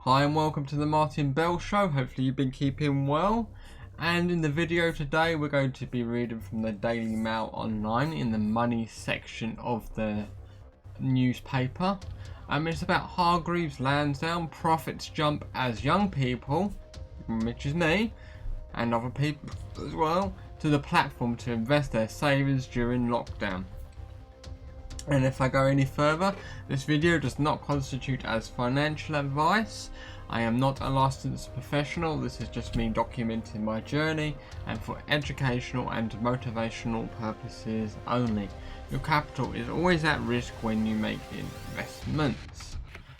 Hi and welcome to the Martin Bell Show. Hopefully you've been keeping well. And in the video today we're going to be reading from the Daily Mail online in the money section of the newspaper. It's about Hargreaves Lansdown profits jump as young people, which is me, and other people as well, to the platform to invest their savings during lockdown. And if I go any further, this video does not constitute as financial advice. I am not a licensed professional. This is just me documenting my journey and for educational and motivational purposes only. Your capital is always at risk when you make investments.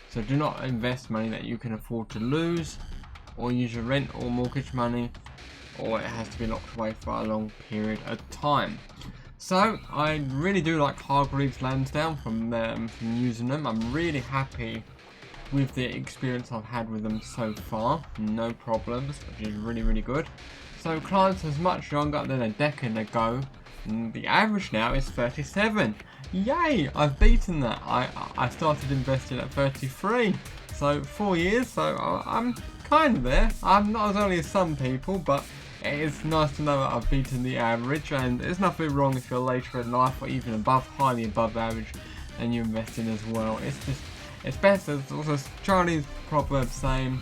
So do not invest money that you can afford to lose, or use your rent or mortgage money, or it has to be locked away for a long period of time. So I really do like Hargreaves Lansdown from using them. I'm really happy with the experience I've had with them so far. No problems, which is really good. So clients is much younger than a decade ago. The average now is 37. Yay! I've beaten that. I started investing at 33. So 4 years. So I'm kind of there. I'm not as early as some people, but it's nice to know that I've beaten the average, and there's nothing wrong if you're later in life or even above, highly above average, and you're investing as well. It's best, as also Chinese proverb saying,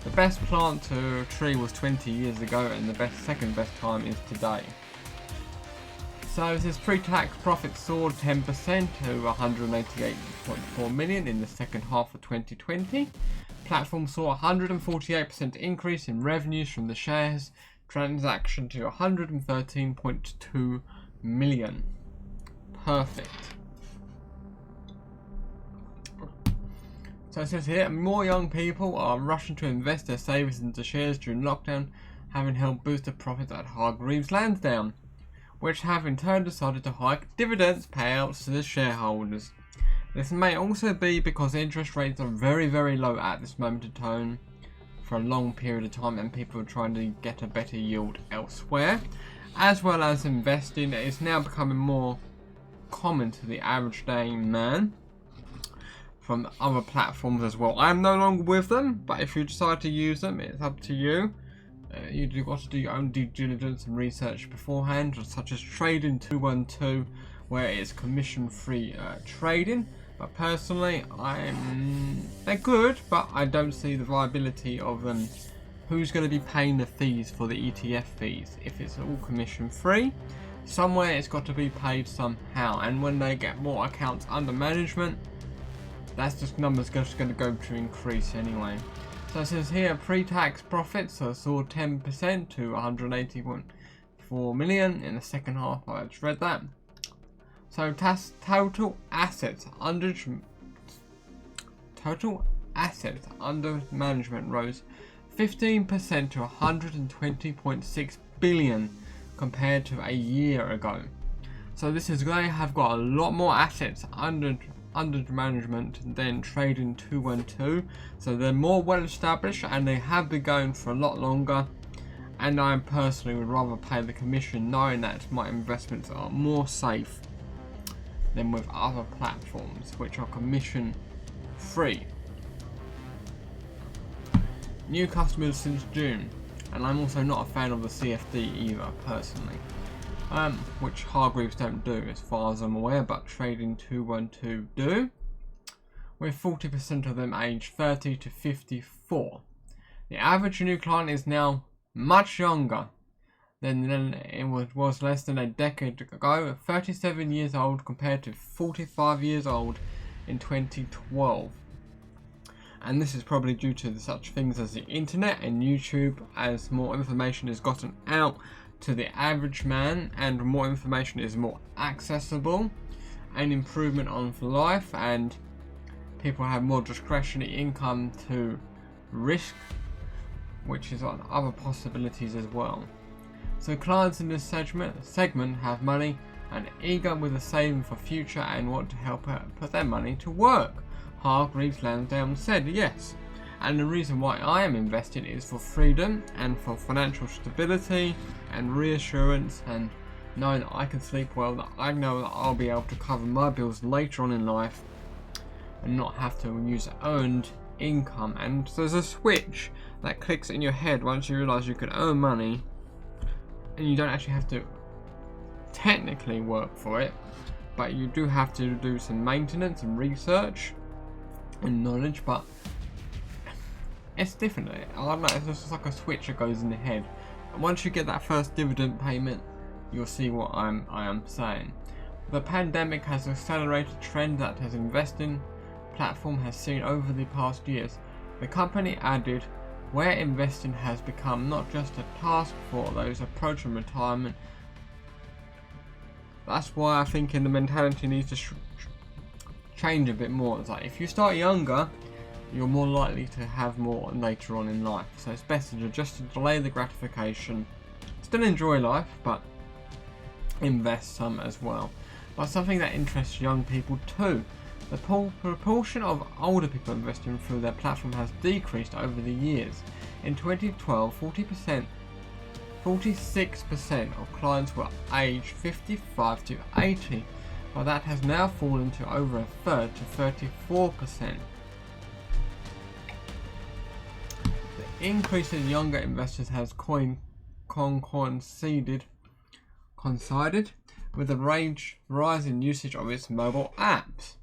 the best plant to tree was 20 years ago, and the second best time is today. So this pre-tax profit soared 10% to 188.4 million in the second half of 2020. Platform saw a 148% increase in revenues from the shares transaction to 113.2 million. Perfect. So it says here, more young people are rushing to invest their savings into shares during lockdown, having helped boost the profits at Hargreaves Lansdown, which have in turn decided to hike dividends payouts to the shareholders. This may also be because interest rates are very low at this moment in time for a long period of time, and people are trying to get a better yield elsewhere, as well as investing is now becoming more common to the average day man from other platforms as well. I'm no longer with them, but if you decide to use them, it's up to you. You've got to do your own due diligence and research beforehand, such as Trading 212, where it's commission-free trading. But personally, they're good, but I don't see the viability of them. Who's going to be paying the fees for the ETF fees? If it's all commission-free, somewhere it's got to be paid somehow. And when they get more accounts under management, that's just numbers just going to go to increase anyway. So it says here, pre-tax profits soared 10% to 180.4 million in the second half. I just read that. So total assets under management rose 15% to 120.6 billion compared to a year ago. So this is going to have got a lot more assets under management than Trading 212. So they're more well established and they have been going for a lot longer. And I personally would rather pay the commission knowing that my investments are more safe than with other platforms which are commission free. New customers since June, and I'm also not a fan of the CFD either personally, which Hargreaves don't do as far as I'm aware, but Trading 212 do, with 40% of them aged 30 to 54. The average new client is now much younger than it was less than a decade ago, 37 years old compared to 45 years old in 2012. And this is probably due to such things as the internet and YouTube, as more information is gotten out to the average man and more information is more accessible, and improvement on life, and people have more discretionary income to risk, which is on other possibilities as well. So clients in this segment have money and eager with a saving for future and want to help put their money to work. Hargreaves Lansdown said yes. And the reason why I am investing is for freedom and for financial stability and reassurance, and knowing that I can sleep well, that I know that I'll be able to cover my bills later on in life and not have to use earned income, and there's a switch that clicks in your head once you realise you can earn money and you don't actually have to technically work for it, but you do have to do some maintenance and research and knowledge. But it's different. I don't know, it's just like a switch that goes in the head. And once you get that first dividend payment, you'll see what I am saying. The pandemic has accelerated a trend that has investing platform has seen over the past years. The company added, where investing has become not just a task for those approaching retirement. That's why I think the mentality needs to change a bit more. It's like if you start younger, you're more likely to have more later on in life. So it's better to just delay the gratification, still enjoy life, but invest some as well. But something that interests young people too. The proportion of older people investing through their platform has decreased over the years. In 2012, 46% of clients were aged 55 to 80, but that has now fallen to over a third, to 34%. The increase in younger investors has coincided with the rise in usage of its mobile apps.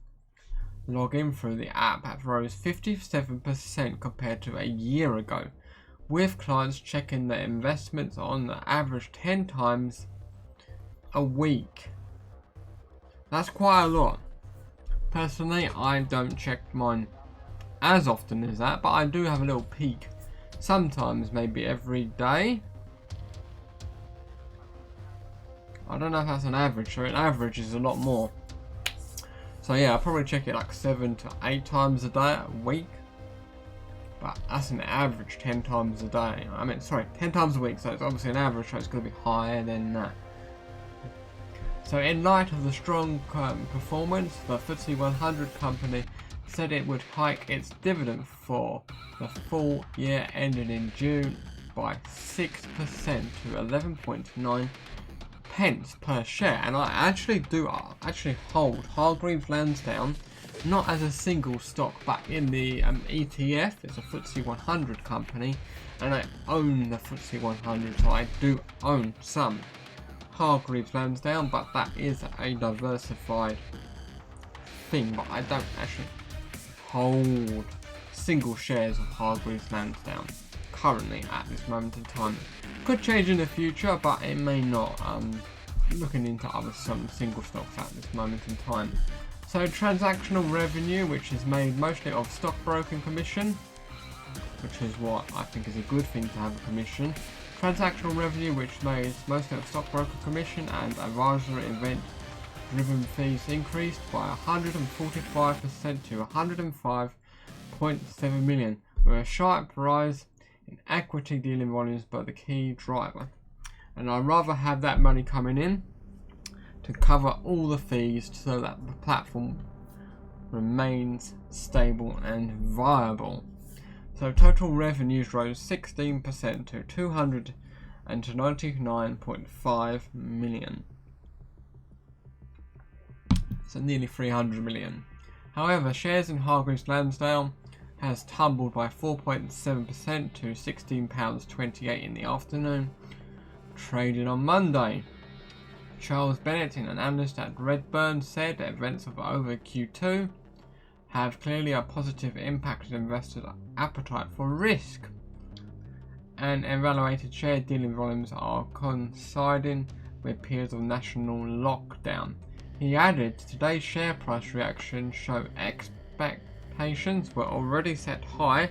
Login through the app rose 57% compared to a year ago, with clients checking their investments on the average 10 times a week. That's quite a lot. Personally, I don't check mine as often as that, but I do have a little peek. Sometimes, maybe every day. I don't know if that's an average, so an average is a lot more. So yeah, I'll probably check it like 7 to 8 times a day a week. But that's an average 10 times a day. 10 times a week, so it's obviously an average, so it's going to be higher than that. So in light of the strong performance, the FTSE 100 company said it would hike its dividend for the full year ending in June by 6% to 11.9 pence per share. And I actually hold Hargreaves Lansdown, not as a single stock, but in the ETF. It's a FTSE 100 company, and I own the FTSE 100, so I do own some Hargreaves Lansdown, but that is a diversified thing. But I don't actually hold single shares of Hargreaves Lansdown currently at this moment in time. Could change in the future, but it may not. Looking into some single stocks at this moment in time. So transactional revenue, which is made mostly of stockbroking commission, which is what I think is a good thing to have a commission. Transactional revenue, which made mostly of stockbroker commission and advisory event-driven fees, increased by 145% to 105.7 million, with a sharp rise in equity dealing volumes by the key driver. And I'd rather have that money coming in to cover all the fees so that the platform remains stable and viable. So total revenues rose 16% to 299.5 million. So nearly 300 million. However, shares in Hargreaves Lansdown has tumbled by 4.7% to £16.28 in the afternoon, traded on Monday. Charles Bennett, an analyst at Redburn, said that events of over Q2 have clearly a positive impact on investors' appetite for risk, and evaluated share dealing volumes are coinciding with periods of national lockdown. He added, today's share price reaction show expectations were already set high,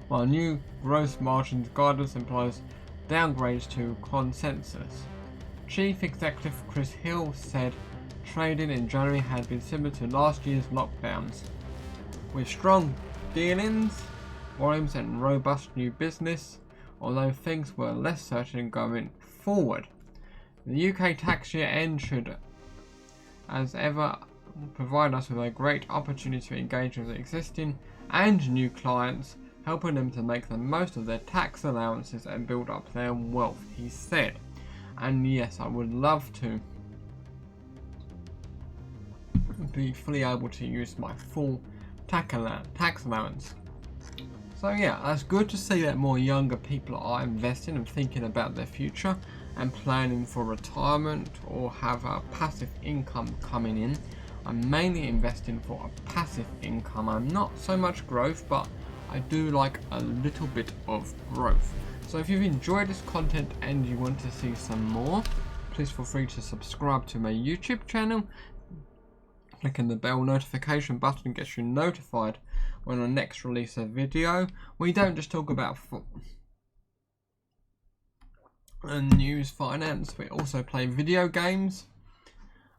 while new gross margins guidance implies downgrades to consensus. Chief Executive Chris Hill said trading in January had been similar to last year's lockdowns, with strong dealings, volumes and robust new business, although things were less certain going forward. The UK tax year end should, as ever, provide us with a great opportunity to engage with existing and new clients, helping them to make the most of their tax allowances and build up their wealth, he said. And yes, I would love to be fully able to use my full tax allowance. So yeah, that's good to see that more younger people are investing and thinking about their future and planning for retirement or have a passive income coming in. I'm mainly investing for a passive income. I'm not so much growth, but I do like a little bit of growth. So if you've enjoyed this content and you want to see some more, please feel free to subscribe to my YouTube channel. Clicking the bell notification button gets you notified when I next release a video. We don't just talk about news, finance, we also play video games,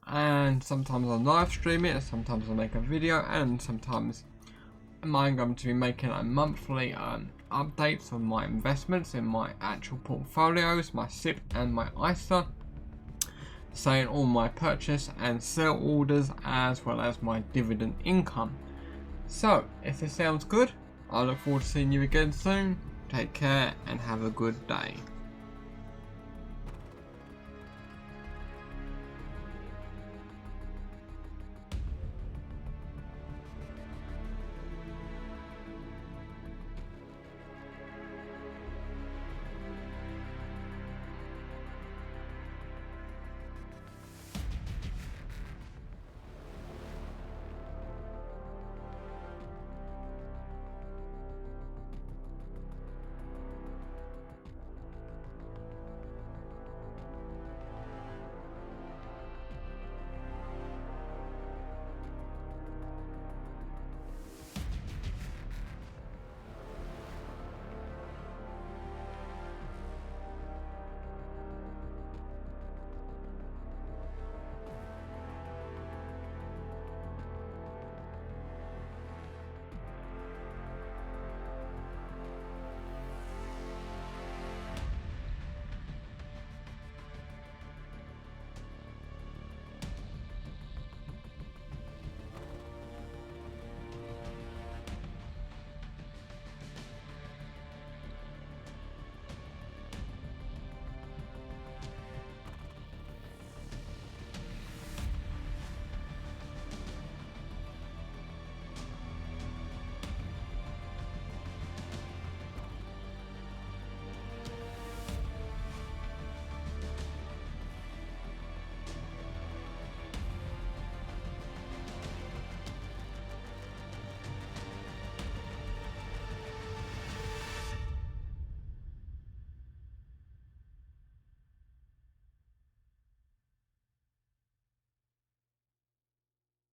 and sometimes I live stream it, sometimes I make a video, and sometimes I'm going to be making a monthly updates on my investments in my actual portfolios, my SIP and my ISA, saying all my purchase and sell orders as well as my dividend income. So if this sounds good, I look forward to seeing you again soon. Take care and have a good day.